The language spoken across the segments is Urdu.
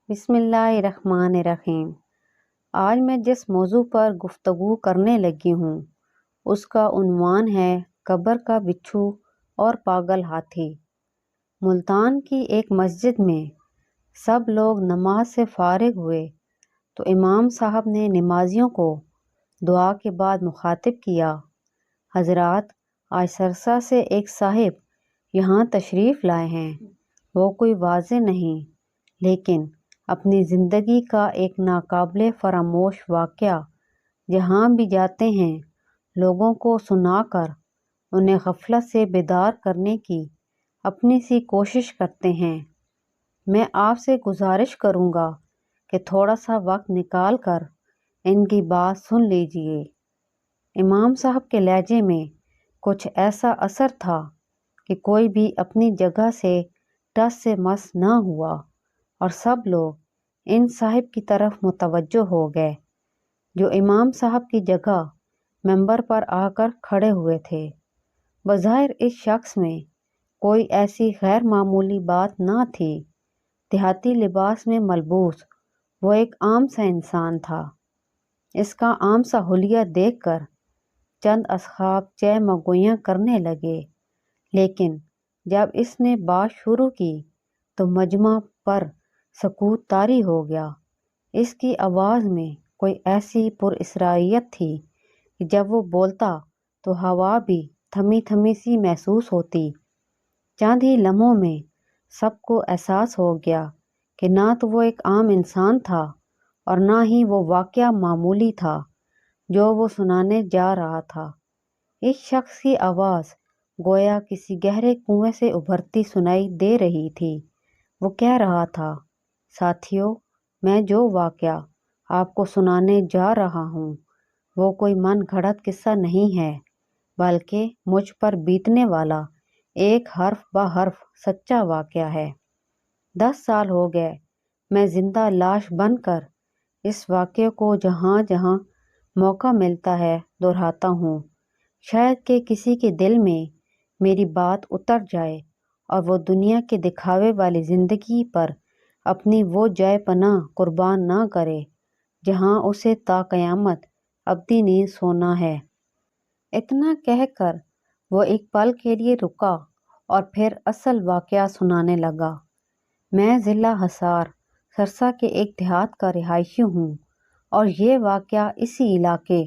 بسم اللہ الرحمن الرحیم۔ آج میں جس موضوع پر گفتگو کرنے لگی ہوں اس کا عنوان ہے قبر کا بچھو اور پاگل ہاتھی۔ ملتان کی ایک مسجد میں سب لوگ نماز سے فارغ ہوئے تو امام صاحب نے نمازیوں کو دعا کے بعد مخاطب کیا، حضرات، آج سرسا سے ایک صاحب یہاں تشریف لائے ہیں۔ وہ کوئی واضح نہیں لیکن اپنی زندگی کا ایک ناقابل فراموش واقعہ جہاں بھی جاتے ہیں لوگوں کو سنا کر انہیں غفلت سے بیدار کرنے کی اپنی سی کوشش کرتے ہیں۔ میں آپ سے گزارش کروں گا کہ تھوڑا سا وقت نکال کر ان کی بات سن لیجئے۔ امام صاحب کے لہجے میں کچھ ایسا اثر تھا کہ کوئی بھی اپنی جگہ سے ٹس سے مس نہ ہوا اور سب لوگ ان صاحب کی طرف متوجہ ہو گئے جو امام صاحب کی جگہ منبر پر آ کر کھڑے ہوئے تھے۔ بظاہر اس شخص میں کوئی ایسی غیر معمولی بات نہ تھی۔ دیہاتی لباس میں ملبوس وہ ایک عام سا انسان تھا۔ اس کا عام سا حلیہ دیکھ کر چند اصحاب چہ مگویاں کرنے لگے، لیکن جب اس نے بات شروع کی تو مجمع پر سکوت طاری ہو گیا۔ اس کی آواز میں کوئی ایسی پر اسرائیت تھی کہ جب وہ بولتا تو ہوا بھی تھمی تھمی سی محسوس ہوتی۔ چند ہی لمحوں میں سب کو احساس ہو گیا کہ نہ تو وہ ایک عام انسان تھا اور نہ ہی وہ واقعہ معمولی تھا جو وہ سنانے جا رہا تھا۔ اس شخص کی آواز گویا کسی گہرے کنویں سے ابھرتی سنائی دے رہی تھی۔ وہ کہہ رہا تھا، ساتھیو، میں جو واقعہ آپ کو سنانے جا رہا ہوں وہ کوئی من گھڑت قصہ نہیں ہے بلکہ مجھ پر بیتنے والا ایک حرف بہ حرف سچا واقعہ ہے۔ 10 سال ہو گئے میں زندہ لاش بن کر اس واقعے کو جہاں جہاں موقع ملتا ہے دہراتا ہوں، شاید کہ کسی کے دل میں میری بات اتر جائے اور وہ دنیا کے دکھاوے والی زندگی پر اپنی وہ جائے پناہ قربان نہ کرے جہاں اسے تا قیامت ابدی نیند سونا ہے۔ اتنا کہہ کر وہ ایک پل کے لیے رکا اور پھر اصل واقعہ سنانے لگا۔ میں ضلع حصار سرسا کے ایک دیہات کا رہائشی ہوں اور یہ واقعہ اسی علاقے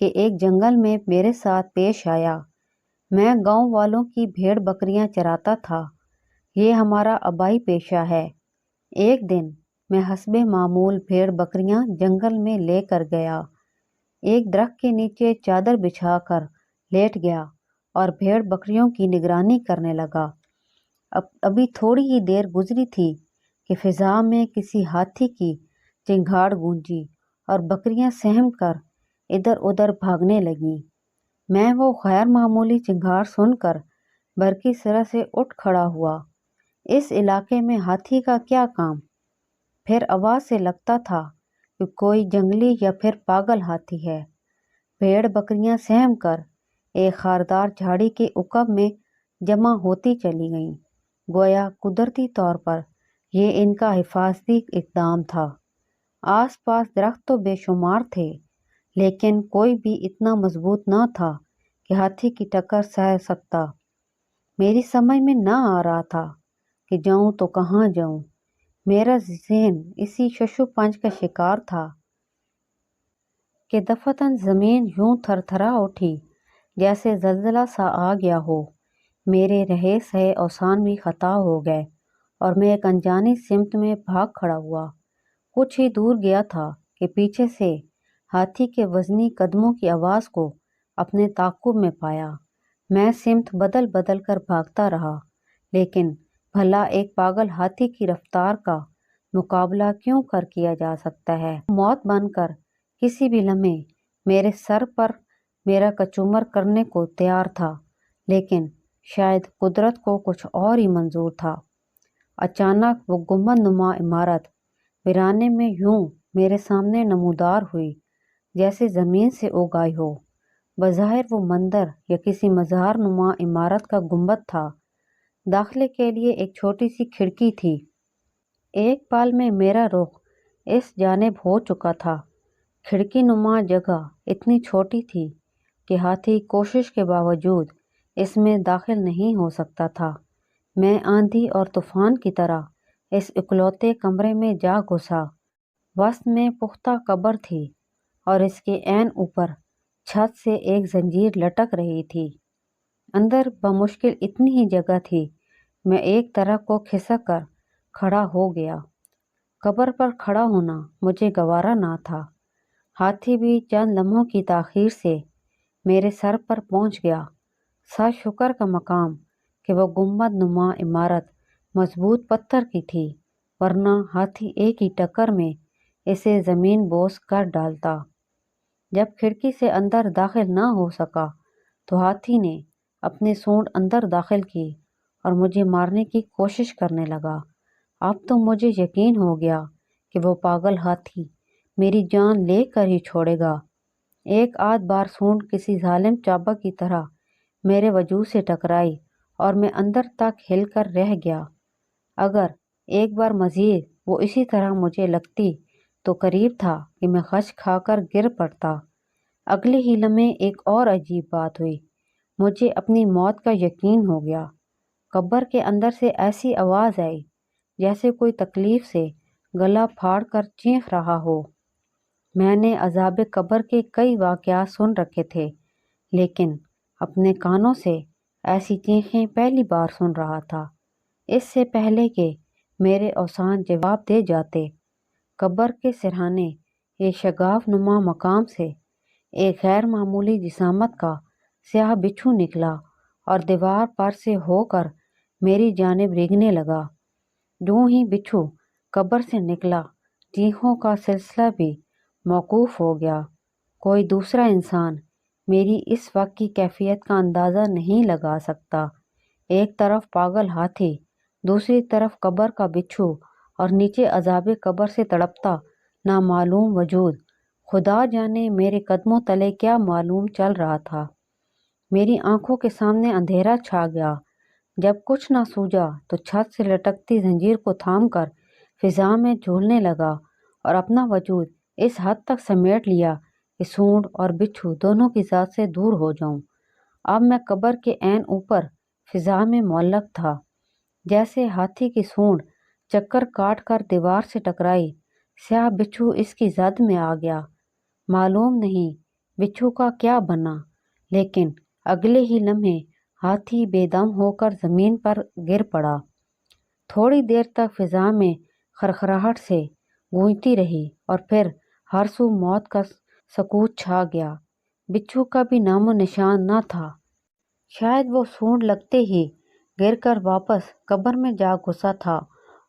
کے ایک جنگل میں میرے ساتھ پیش آیا۔ میں گاؤں والوں کی بھیڑ بکریاں چراتا تھا۔ یہ ہمارا آبائی پیشہ ہے۔ ایک دن میں حسب معمول بھیڑ بکریاں جنگل میں لے کر گیا۔ ایک درخت کے نیچے چادر بچھا کر لیٹ گیا اور بھیڑ بکریوں کی نگرانی کرنے لگا۔ ابھی تھوڑی ہی دیر گزری تھی کہ فضا میں کسی ہاتھی کی چنگھاڑ گونجی اور بکریاں سہم کر ادھر ادھر بھاگنے لگیں۔ میں وہ غیر معمولی چنگھاڑ سن کر برقی طرح سے اٹھ کھڑا ہوا۔ اس علاقے میں ہاتھی کا کیا کام؟ پھر آواز سے لگتا تھا کہ کوئی جنگلی یا پھر پاگل ہاتھی ہے۔ بھیڑ بکریاں سہم کر ایک خاردار جھاڑی کے عقب میں جمع ہوتی چلی گئیں، گویا قدرتی طور پر یہ ان کا حفاظتی اقدام تھا۔ آس پاس درخت تو بے شمار تھے لیکن کوئی بھی اتنا مضبوط نہ تھا کہ ہاتھی کی ٹکر سہ سکتا۔ میری سمجھ میں نہ آ رہا تھا کہ جاؤں تو کہاں جاؤں۔ میرا ذہن اسی ششو پنج کا شکار تھا کہ دفعتاً زمین یوں تھر تھرا اٹھی جیسے زلزلہ سا آ گیا ہو۔ میرے رہے سہے اوسان بھی خطا ہو گئے اور میں ایک انجانی سمت میں بھاگ کھڑا ہوا۔ کچھ ہی دور گیا تھا کہ پیچھے سے ہاتھی کے وزنی قدموں کی آواز کو اپنے تعاقب میں پایا۔ میں سمت بدل بدل کر بھاگتا رہا لیکن بھلا ایک پاگل ہاتھی کی رفتار کا مقابلہ کیوں کر کیا جا سکتا ہے؟ موت بن کر کسی بھی لمحے میرے سر پر میرا کچومر کرنے کو تیار تھا، لیکن شاید قدرت کو کچھ اور ہی منظور تھا۔ اچانک وہ گنبد نما عمارت ویرانے میں یوں میرے سامنے نمودار ہوئی جیسے زمین سے اگ آئی ہو۔ بظاہر وہ مندر یا کسی مزار نما عمارت کا گنبد تھا۔ داخلے کے لیے ایک چھوٹی سی کھڑکی تھی ایک پال میں میرا رخ اس جانب ہو چکا تھا۔ کھڑکی نما جگہ اتنی چھوٹی تھی کہ ہاتھی کوشش کے باوجود اس میں داخل نہیں ہو سکتا تھا۔ میں آندھی اور طوفان کی طرح اس اکلوتے کمرے میں جا گھسا۔ وسط میں پختہ قبر تھی اور اس کے عین اوپر چھت سے ایک زنجیر لٹک رہی تھی۔ اندر بمشکل اتنی ہی جگہ تھی۔ میں ایک طرف کو کھسک کر کھڑا ہو گیا۔ قبر پر کھڑا ہونا مجھے گوارا نہ تھا۔ ہاتھی بھی چند لمحوں کی تاخیر سے میرے سر پر پہنچ گیا۔ سا شکر کا مقام کہ وہ گنبد نما عمارت مضبوط پتھر کی تھی، ورنہ ہاتھی ایک ہی ٹکر میں اسے زمین بوس کر ڈالتا۔ جب کھڑکی سے اندر داخل نہ ہو سکا تو ہاتھی نے اپنے سونڈ اندر داخل کی اور مجھے مارنے کی کوشش کرنے لگا۔ اب تو مجھے یقین ہو گیا کہ وہ پاگل ہاتھی میری جان لے کر ہی چھوڑے گا۔ ایک آدھ بار سونڈ کسی ظالم چابک کی طرح میرے وجود سے ٹکرائی اور میں اندر تک ہل کر رہ گیا۔ اگر ایک بار مزید وہ اسی طرح مجھے لگتی تو قریب تھا کہ میں غش کھا کر گر پڑتا۔ اگلے ہی لمحے ایک اور عجیب بات ہوئی۔ مجھے اپنی موت کا یقین ہو گیا۔ قبر کے اندر سے ایسی آواز آئی جیسے کوئی تکلیف سے گلا پھاڑ کر چیخ رہا ہو۔ میں نے عذاب قبر کے کئی واقعات سن رکھے تھے، لیکن اپنے کانوں سے ایسی چیخیں پہلی بار سن رہا تھا، اس سے پہلے کہ میرے اوسان جواب دے جاتے۔ قبر کے سرہانے یہ شگاف نما مقام سے ایک غیر معمولی جسامت کا سیاہ بچھو نکلا اور دیوار پر سے ہو کر میری جانب ریگنے لگا۔ یوں ہی بچھو قبر سے نکلا، چیخوں کا سلسلہ بھی موقوف ہو گیا۔ کوئی دوسرا انسان میری اس وقت کی کیفیت کا اندازہ نہیں لگا سکتا۔ ایک طرف پاگل ہاتھی، دوسری طرف قبر کا بچھو اور نیچے عذاب قبر سے تڑپتا نامعلوم وجود۔ خدا جانے میرے قدموں تلے کیا معلوم چل رہا تھا۔ میری آنکھوں کے سامنے اندھیرا چھا گیا۔ جب کچھ نہ سوجا تو چھت سے لٹکتی زنجیر کو تھام کر فضا میں جھولنے لگا اور اپنا وجود اس حد تک سمیٹ لیا کہ سونڈ اور بچھو دونوں کی ذات سے دور ہو جاؤں۔ اب میں قبر کے عین اوپر فضا میں معلق تھا۔ جیسے ہاتھی کی سونڈ چکر کاٹ کر دیوار سے ٹکرائی، سیاہ بچھو اس کی زد میں آ گیا۔ معلوم نہیں بچھو کا کیا بنا، لیکن اگلے ہی لمحے ہاتھی بے دم ہو کر زمین پر گر پڑا۔ تھوڑی دیر تک فضا میں خرخراہٹ سے گونجتی رہی اور پھر ہر سو موت کا سکوت چھا گیا۔ بچھو کا بھی نام و نشان نہ تھا۔ شاید وہ سونڈ لگتے ہی گر کر واپس قبر میں جا گھسا تھا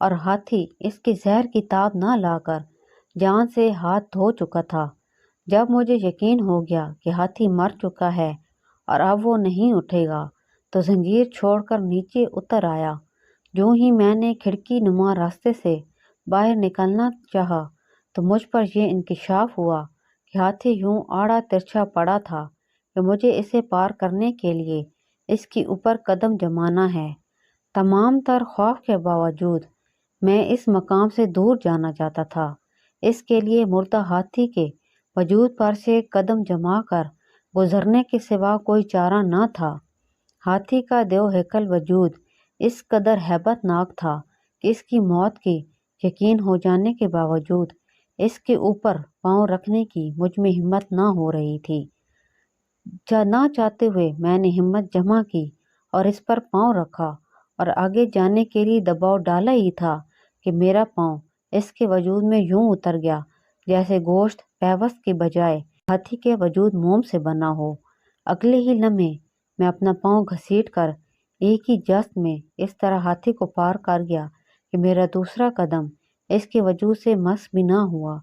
اور ہاتھی اس کی زہر کی تاب نہ لا کر جان سے ہاتھ دھو چکا تھا۔ جب مجھے یقین ہو گیا کہ ہاتھی مر چکا ہے اور اب وہ نہیں اٹھے گا تو زنجیر چھوڑ کر نیچے اتر آیا۔ جو ہی میں نے کھڑکی نما راستے سے باہر نکلنا چاہا تو مجھ پر یہ انکشاف ہوا کہ ہاتھی یوں آڑا ترچھا پڑا تھا کہ مجھے اسے پار کرنے کے لیے اس کے اوپر قدم جمانا ہے۔ تمام تر خوف کے باوجود میں اس مقام سے دور جانا چاہتا تھا۔ اس کے لیے مردہ ہاتھی کے وجود پر سے قدم جما کر گزرنے کے سوا کوئی چارہ نہ تھا۔ ہاتھی کا دیو ہیکل وجود اس قدر ہیبت ناک تھا کہ اس کی موت کی یقین ہو جانے کے باوجود اس کے اوپر پاؤں رکھنے کی مجھ میں ہمت نہ ہو رہی تھی۔ نہ چاہتے ہوئے میں نے ہمت جمع کی اور اس پر پاؤں رکھا اور آگے جانے کے لیے دباؤ ڈالا ہی تھا کہ میرا پاؤں اس کے وجود میں یوں اتر گیا جیسے گوشت پیوست کی بجائے ہاتھی کے وجود موم سے بنا ہو۔ اگلے ہی لمحے میں اپنا پاؤں گھسیٹ کر ایک ہی جست میں اس طرح ہاتھی کو پار کر گیا کہ میرا دوسرا قدم اس کے وجود سے مس بھی نہ ہوا۔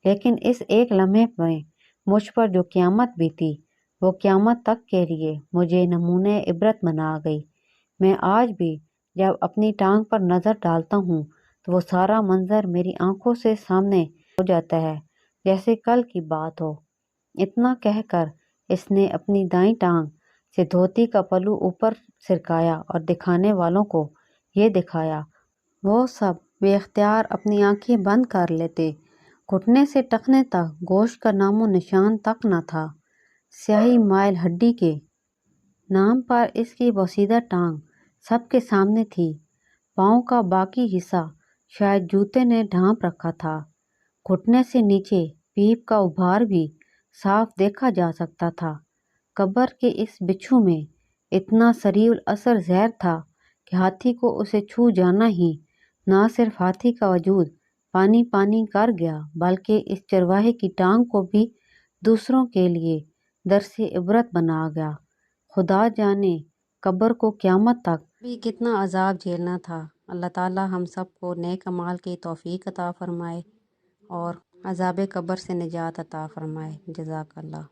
لیکن اس ایک لمحے میں مجھ پر جو قیامت بیتی وہ قیامت تک کے لیے مجھے نمونہ عبرت بنا گئی۔ میں آج بھی جب اپنی ٹانگ پر نظر ڈالتا ہوں تو وہ سارا منظر میری آنکھوں سے سامنے ہو جاتا ہے جیسے کل کی بات ہو۔ اتنا کہہ کر اس نے اپنی دائیں ٹانگ سے دھوتی کا پلو اوپر سرکایا اور دکھانے والوں کو یہ دکھایا۔ وہ سب بے اختیار اپنی آنکھیں بند کر لیتے۔ گھٹنے سے ٹخنے تک گوشت کا نام و نشان تک نہ تھا۔ سیاہی مائل ہڈی کے نام پر اس کی بوسیدہ ٹانگ سب کے سامنے تھی۔ پاؤں کا باقی حصہ شاید جوتے نے ڈھانپ رکھا تھا۔ گھٹنے سے نیچے پیپ کا ابھار بھی صاف دیکھا جا سکتا تھا۔ قبر کے اس بچھو میں اتنا سریع الاثر زہر تھا کہ ہاتھی کو اسے چھو جانا ہی نہ صرف ہاتھی کا وجود پانی پانی کر گیا بلکہ اس چرواہے کی ٹانگ کو بھی دوسروں کے لیے درس عبرت بنا گیا۔ خدا جانے قبر کو قیامت تک بھی کتنا عذاب جھیلنا تھا۔ اللہ تعالی ہم سب کو نیک اعمال کی توفیق عطا فرمائے اور عذاب قبر سے نجات عطا فرمائے۔ جزاک اللہ۔